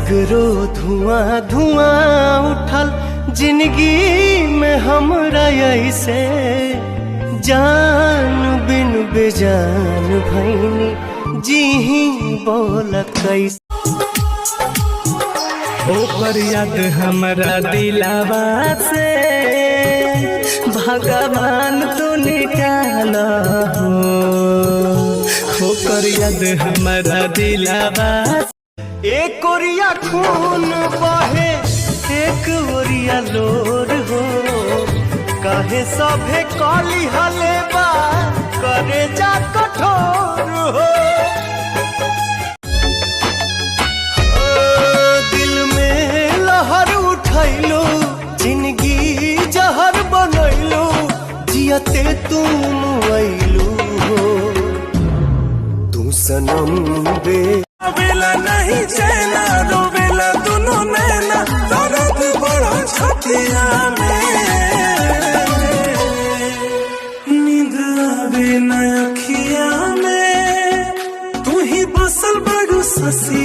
सगरो धुआं धुआं उठल जिंदगी में हमरा ऐसे जान बिन बेजान भैनी जी बोल कैसे। ओकर याद हमरा दिलावा से भगवान तू निकाल हो। ओकर याद हमरा दिलावा एक ओरिया खून बहे एक ओरिया लोर हो। काहे सभे काली हले बा करे जा कठोर हो। दिल में लहर उठैलो जिंदगी जहर बनैलो जियते तुम अइलू हो। तू सनम बे रोवेला नहीं चैना रोवेला दोनों नैना दर्द बड़ा छतिया में। नींद आवे न अखिया में तू ही बसल बड़ू ससी